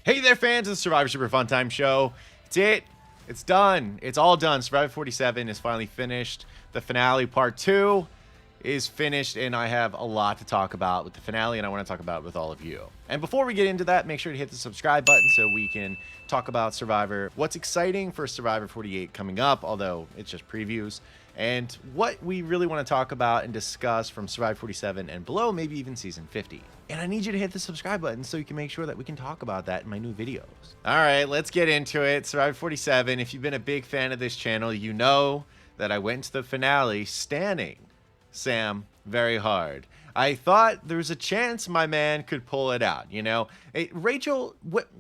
Hey there, fans of the Survivor Super Fun Time Show. It's it. It's done. It's all done. Survivor 47 is finally finished. The finale, part 2, is finished, and I have a lot to talk about with the finale, and I want to talk about it with all of you. And before we get into that, make sure to hit the subscribe button so we can talk about Survivor. What's exciting for Survivor 48 coming up, although it's just previews, and what we really want to talk about and discuss from Survivor 47 and below, maybe even Season 50. And I need you to hit the subscribe button so you can make sure that we can talk about that in my new videos. All right, let's get into it. Survivor 47. If you've been a big fan of this channel, you know that I went to the finale standing Sam very hard. I thought there was a chance my man could pull it out. You know, Rachel,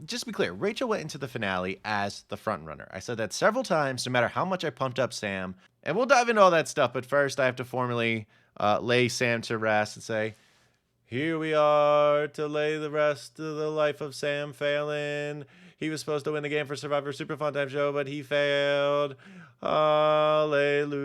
just to be clear, Rachel went into the finale as the front runner. I said that several times, no matter how much I pumped up Sam. And we'll dive into all that stuff. But first, I have to formally lay Sam to rest and say, here we are to lay the rest of the life of Sam Phelan. He was supposed to win the game for Survivor Super Fun Time Show, but he failed. Hallelujah.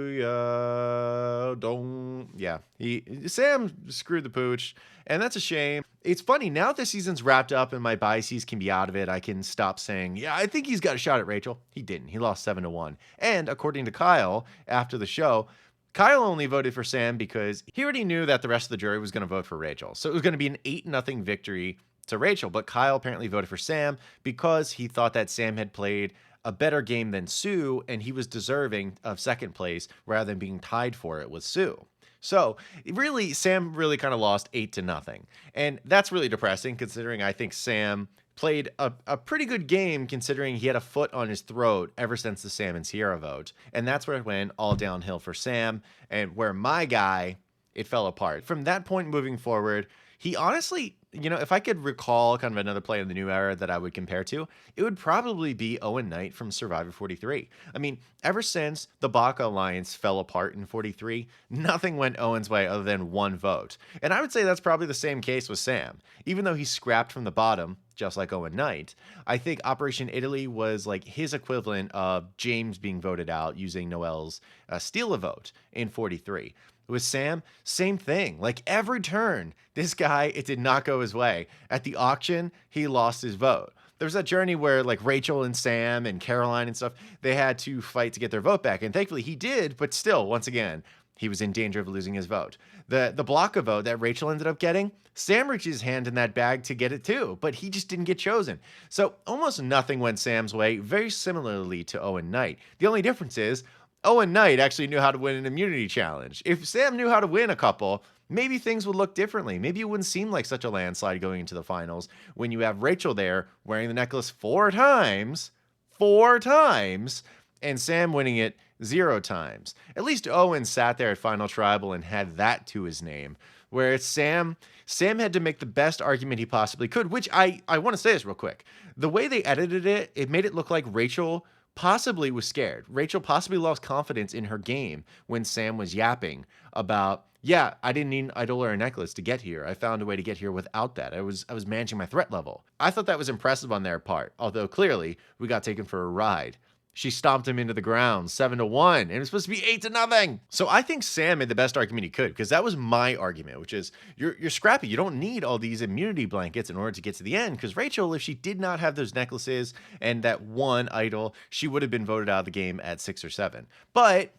Sam screwed the pooch, and that's a shame. It's funny, now that the season's wrapped up and my biases can be out of it, I can stop saying, yeah, I think he's got a shot at Rachel. He didn't. He lost 7-1. And according to Kyle, after the show, Kyle only voted for Sam because he already knew that the rest of the jury was going to vote for Rachel. So it was going to be an 8-0 victory to Rachel. But Kyle apparently voted for Sam because he thought that Sam had played a better game than Sue, and he was deserving of second place rather than being tied for it with Sue. So really, Sam really kind of lost 8-0. And that's really depressing considering I think Sam played a pretty good game considering he had a foot on his throat ever since the Sam and Sierra vote. And that's where it went all downhill for Sam, and where my guy, it fell apart. From that point moving forward, he honestly, you know, if I could recall kind of another play in the new era that I would compare to, it would probably be Owen Knight from Survivor 43. I mean, ever since the Baca Alliance fell apart in 43, nothing went Owen's way other than one vote. And I would say that's probably the same case with Sam. Even though he scrapped from the bottom, just like Owen Knight, I think Operation Italy was like his equivalent of James being voted out using Noel's steal a vote in 43. With Sam, same thing. Like every turn, this guy, it did not go his way. At the auction, he lost his vote. There was that journey where like Rachel and Sam and Caroline and stuff, they had to fight to get their vote back. And thankfully he did, but still, once again, he was in danger of losing his vote. The Blanca vote that Rachel ended up getting, Sam reached his hand in that bag to get it too, but he just didn't get chosen. So almost nothing went Sam's way, very similarly to Owen Knight. The only difference is Owen Knight actually knew how to win an immunity challenge. If Sam knew how to win a couple, maybe things would look differently. Maybe it wouldn't seem like such a landslide going into the finals when you have Rachel there wearing the necklace 4 times, and Sam winning it 0 times. At least Owen sat there at Final Tribal and had that to his name. Whereas Sam had to make the best argument he possibly could, which I want to say this real quick. The way they edited it, it made it look like Rachel possibly was scared. Rachel possibly lost confidence in her game when Sam was yapping about, yeah, I didn't need an idol or a necklace to get here. I found a way to get here without that. I was managing my threat level. I thought that was impressive on their part, although clearly we got taken for a ride. She stomped him into the ground 7-1, and it was supposed to be 8-0. So I think Sam made the best argument he could, because that was my argument, which is you're scrappy. You don't need all these immunity blankets in order to get to the end, because Rachel, if she did not have those necklaces and that one idol, she would have been voted out of the game at 6 or 7. But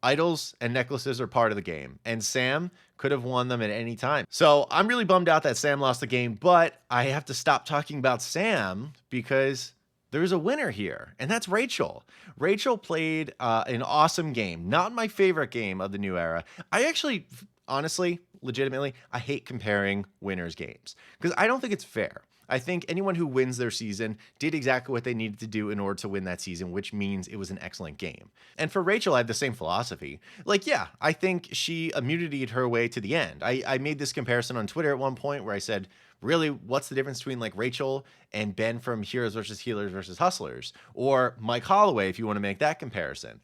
idols and necklaces are part of the game, and Sam could have won them at any time. So I'm really bummed out that Sam lost the game, but I have to stop talking about Sam because there's a winner here, and that's Rachel. Rachel played an awesome game. Not my favorite game of the new era. I actually, honestly, legitimately, I hate comparing winners' games because I don't think it's fair. I think anyone who wins their season did exactly what they needed to do in order to win that season, which means it was an excellent game. And for Rachel, I have the same philosophy. Like, yeah, I think she immunitied her way to the end. I made this comparison on Twitter at one point where I said, really, what's the difference between like Rachel and Ben from Heroes versus Healers versus Hustlers? Or Mike Holloway, if you want to make that comparison.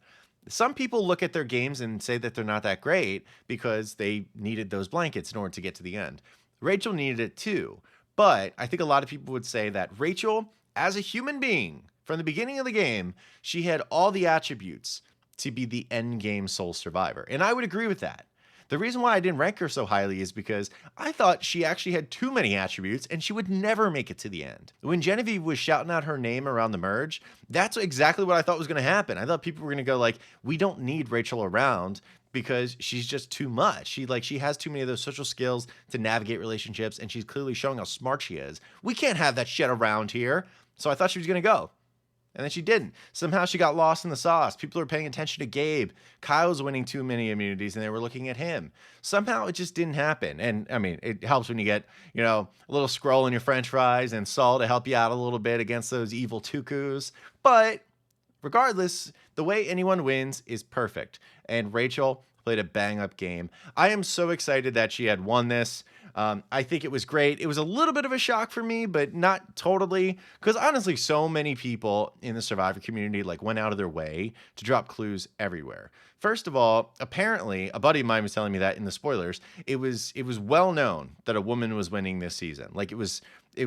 Some people look at their games and say that they're not that great because they needed those blankets in order to get to the end. Rachel needed it too. But I think a lot of people would say that Rachel, as a human being, from the beginning of the game, she had all the attributes to be the end game sole survivor. And I would agree with that. The reason why I didn't rank her so highly is because I thought she actually had too many attributes and she would never make it to the end. When Genevieve was shouting out her name around the merge, that's exactly what I thought was going to happen. I thought people were going to go like, we don't need Rachel around because she's just too much. She has too many of those social skills to navigate relationships, and she's clearly showing how smart she is. We can't have that shit around here. So I thought she was going to go. And then she didn't. Somehow she got lost in the sauce. People were paying attention to Gabe. Kyle was winning too many immunities and they were looking at him. Somehow it just didn't happen. And I mean, it helps when you get, a little scroll in your french fries and Saul to help you out a little bit against those evil Tukus. But regardless, the way anyone wins is perfect. And Rachel played a bang-up game. I am so excited that she had won this. I think it was great. It was a little bit of a shock for me, but not totally. Because honestly, so many people in the Survivor community went out of their way to drop clues everywhere. First of all, apparently, a buddy of mine was telling me that in the spoilers, it was well known that a woman was winning this season. It was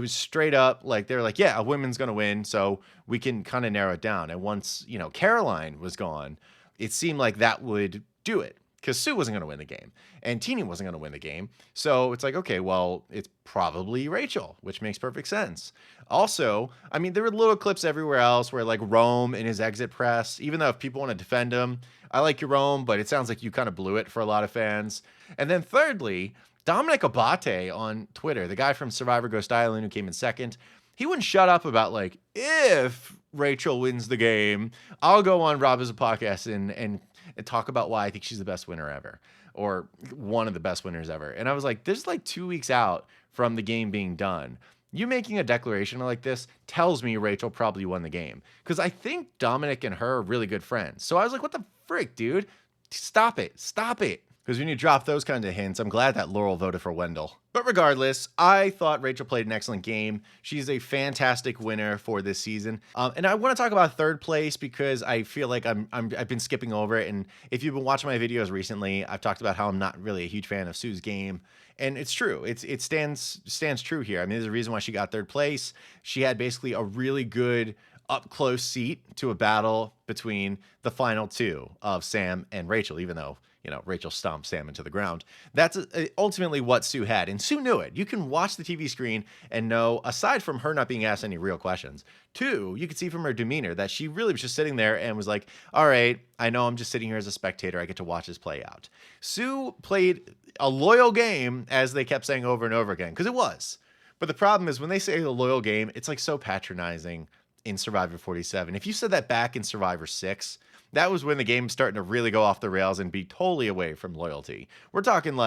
straight up they were like, yeah, a woman's gonna win, so we can kind of narrow it down. And once Caroline was gone, it seemed like that would do it. Because Sue wasn't going to win the game and Teeny wasn't going to win the game. So it's like, okay, well, it's probably Rachel, which makes perfect sense. Also, I mean, there were little clips everywhere else where Rome in his exit press, even though if people want to defend him, I like you, Rome, but it sounds like you kind of blew it for a lot of fans. And then thirdly, Dominic Abate on Twitter, the guy from Survivor Ghost Island who came in second, he wouldn't shut up about if Rachel wins the game, I'll go on Rob as a podcast and talk about why I think she's the best winner ever, or one of the best winners ever. And I was like, this is 2 weeks out from the game being done. You making a declaration like this tells me Rachel probably won the game. Because I think Dominic and her are really good friends. So I was like, what the frick, dude? Stop it. Stop it. Because when you drop those kinds of hints, I'm glad that Laurel voted for Wendell. But regardless, I thought Rachel played an excellent game. She's a fantastic winner for this season. And I want to talk about third place because I feel like I've been skipping over it. And if you've been watching my videos recently, I've talked about how I'm not really a huge fan of Sue's game. And it's true. It stands true here. I mean, there's a reason why she got third place. She had basically a really good up close seat to a battle between the final two of Sam and Rachel, even though Rachel stomped Sam into the ground. That's ultimately what Sue had. And Sue knew it. You can watch the TV screen and know, aside from her not being asked any real questions, two, you could see from her demeanor that she really was just sitting there and was like, all right, I know I'm just sitting here as a spectator. I get to watch this play out. Sue played a loyal game, as they kept saying over and over again, because it was. But the problem is when they say a loyal game, it's so patronizing in Survivor 47. If you said that back in Survivor 6, that was when the game was starting to really go off the rails and be totally away from loyalty. We're talking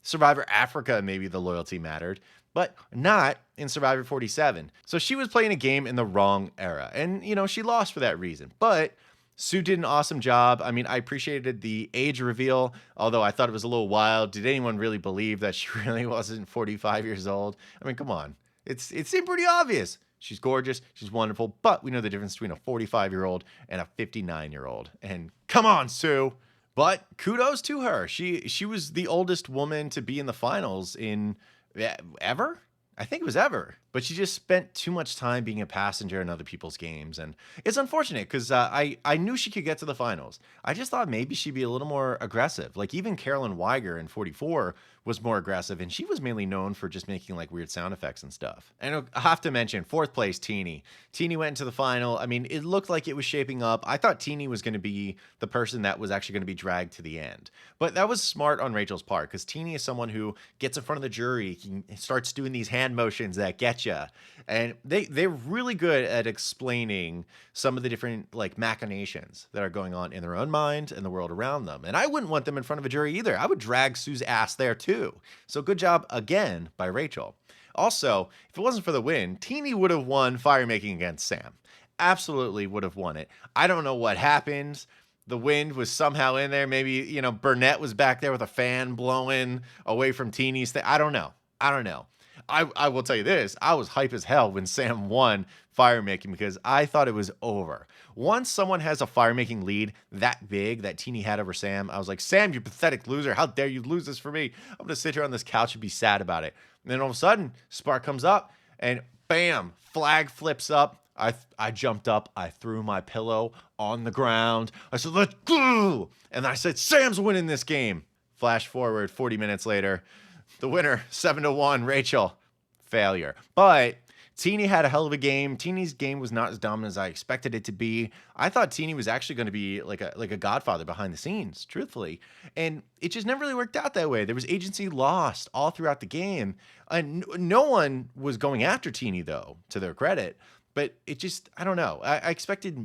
Survivor Africa, maybe the loyalty mattered, but not in Survivor 47. So she was playing a game in the wrong era. And, she lost for that reason. But Sue did an awesome job. I mean, I appreciated the age reveal, although I thought it was a little wild. Did anyone really believe that she really wasn't 45 years old? I mean, come on. It seemed pretty obvious. She's gorgeous. She's wonderful. But we know the difference between a 45-year-old and a 59-year-old. And come on, Sue. But kudos to her. She was the oldest woman to be in the finals in ever? I think it was ever. But she just spent too much time being a passenger in other people's games. And it's unfortunate because I knew she could get to the finals. I just thought maybe she'd be a little more aggressive. Even Carolyn Weiger in 44 was more aggressive, and she was mainly known for just making weird sound effects and stuff. And I have to mention, fourth place, Teeny. Teeny went into the final. I mean, it looked like it was shaping up. I thought Teeny was going to be the person that was actually going to be dragged to the end. But that was smart on Rachel's part, because Teeny is someone who gets in front of the jury, he starts doing these hand motions that get you. And they're really good at explaining some of the different machinations that are going on in their own mind and the world around them. And I wouldn't want them in front of a jury either. I would drag Sue's ass there too. So good job again by Rachel. Also, if it wasn't for the win, Teeny would have won fire making against Sam. Absolutely would have won it. I don't know what happened. The wind was somehow in there. Maybe, Burnett was back there with a fan blowing away from Teeny's thing. I don't know. I will tell you this. I was hype as hell when Sam won fire making because I thought it was over. Once someone has a fire making lead that big that Teeny had over Sam, I was like, Sam, you pathetic loser. How dare you lose this for me? I'm going to sit here on this couch and be sad about it. And then all of a sudden, spark comes up and bam, flag flips up. I jumped up. I threw my pillow on the ground. I said, let's go. And I said, Sam's winning this game. Flash forward 40 minutes later, the winner, 7-1, Rachel. Failure. But Teeny had a hell of a game. Teeny's game was not as dominant as I expected it to be. I thought Teeny was actually going to be like a godfather behind the scenes, truthfully. And it just never really worked out that way. There was agency lost all throughout the game. And no one was going after Teeny, though, to their credit. But it just, I don't know. I expected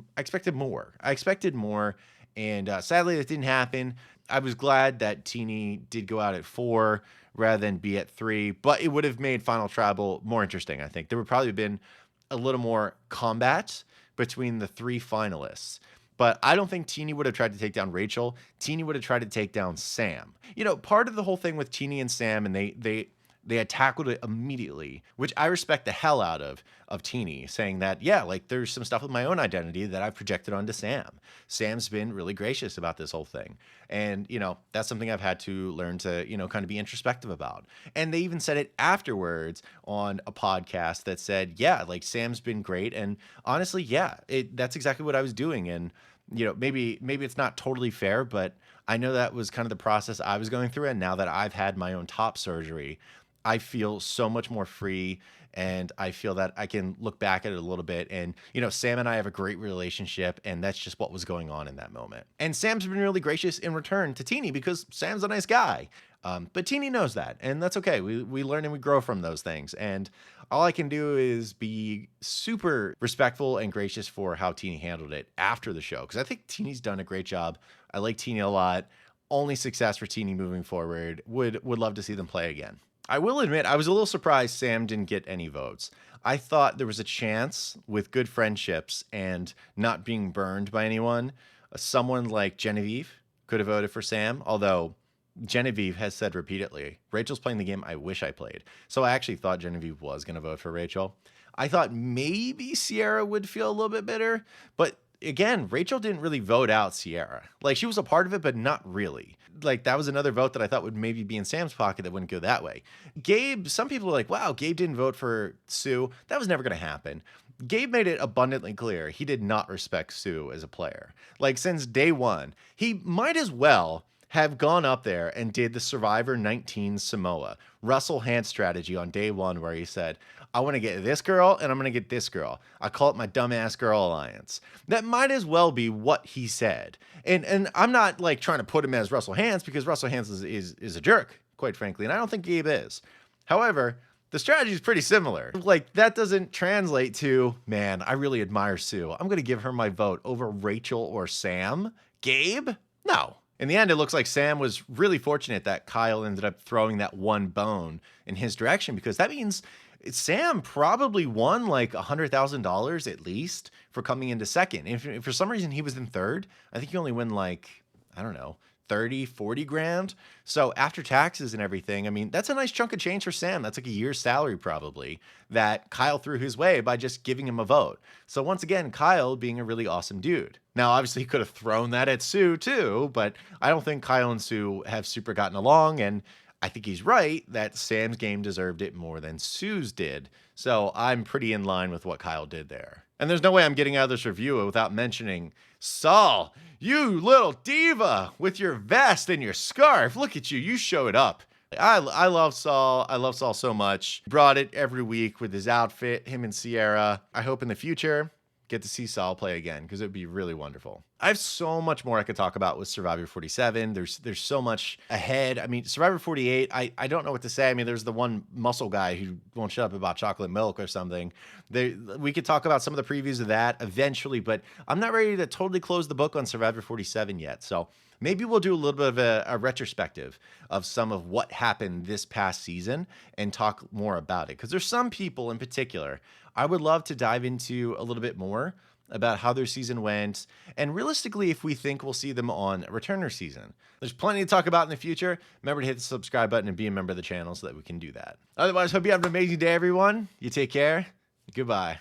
more. I expected more. And sadly, that didn't happen. I was glad that Teeny did go out at 4 rather than be at 3, but it would have made Final Tribal more interesting, I think. There would probably have been a little more combat between the 3 finalists. But I don't think Teeny would have tried to take down Rachel. Teeny would have tried to take down Sam. You know, part of the whole thing with Teeny and Sam, and they had tackled it immediately, which I respect the hell out of Teeny, saying that, yeah, like there's some stuff with my own identity that I've projected onto Sam. Sam's been really gracious about this whole thing. And, you know, that's something I've had to learn to, you know, kind of be introspective about. And they even said it afterwards on a podcast that said, yeah, like Sam's been great. And honestly, yeah, that's exactly what I was doing. And, you know, maybe it's not totally fair, but I know that was kind of the process I was going through. And now that I've had my own top surgery, I feel so much more free, and I feel that I can look back at it a little bit. And, you know, Sam and I have a great relationship, and that's just what was going on in that moment. And Sam's been really gracious in return to Teeny because Sam's a nice guy. But Teeny knows that, and that's okay. We learn and we grow from those things. And all I can do is be super respectful and gracious for how Teeny handled it after the show, because I think Teeny's done a great job. I like Teeny a lot. Only success for Teeny moving forward. Would love to see them play again. I will admit, I was a little surprised Sam didn't get any votes. I thought there was a chance with good friendships and not being burned by anyone, someone like Genevieve could have voted for Sam, although Genevieve has said repeatedly, Rachel's playing the game I wish I played. So I actually thought Genevieve was going to vote for Rachel. I thought maybe Sierra would feel a little bit bitter, but again, Rachel didn't really vote out Sierra. Like, she was a part of it, but not really. Like, that was another vote that I thought would maybe be in Sam's pocket that wouldn't go that way. Gabe, some people were like, wow, Gabe didn't vote for Sue. That was never going to happen. Gabe made it abundantly clear he did not respect Sue as a player. Like, since day one, he might as well have gone up there and did the Survivor 19 Samoa Russell Hantz strategy on day one, where he said, I want to get this girl and I'm going to get this girl. I call it my dumbass girl alliance. That might as well be what he said. And I'm not like trying to put him as Russell Hantz, because Russell Hantz is a jerk, quite frankly. And I don't think Gabe is. However, the strategy is pretty similar. Like, that doesn't translate to, man, I really admire Sue. I'm going to give her my vote over Rachel or Sam. Gabe? No. In the end, it looks like Sam was really fortunate that Kyle ended up throwing that one bone in his direction, because that means Sam probably won like $100,000 at least for coming into second. If for some reason he was in third, I think he only win like, I don't know, 30, 40 grand. So after taxes and everything, I mean, that's a nice chunk of change for Sam. That's like a year's salary probably that Kyle threw his way by just giving him a vote. So once again, Kyle being a really awesome dude. Now, obviously he could have thrown that at Sue too, but I don't think Kyle and Sue have super gotten along. And I think he's right that Sam's game deserved it more than Sue's did. So I'm pretty in line with what Kyle did there. And there's no way I'm getting out of this review without mentioning Saul, you little diva with your vest and your scarf. Look at you. You showed up. I love Saul. I love Saul so much. Brought it every week with his outfit, him and Sierra. I hope in the future get to see Saul play again, because it would be really wonderful. I have so much more I could talk about with Survivor 47. There's so much ahead. I mean, Survivor 48, I don't know what to say. I mean, there's the one muscle guy who won't shut up about chocolate milk or something. We could talk about some of the previews of that eventually, but I'm not ready to totally close the book on Survivor 47 yet. So maybe we'll do a little bit of a retrospective of some of what happened this past season and talk more about it. Because there's some people in particular I would love to dive into a little bit more about how their season went, and realistically, if we think we'll see them on a returner season. There's plenty to talk about in the future. Remember to hit the subscribe button and be a member of the channel so that we can do that. Otherwise, hope you have an amazing day, everyone. You take care. Goodbye.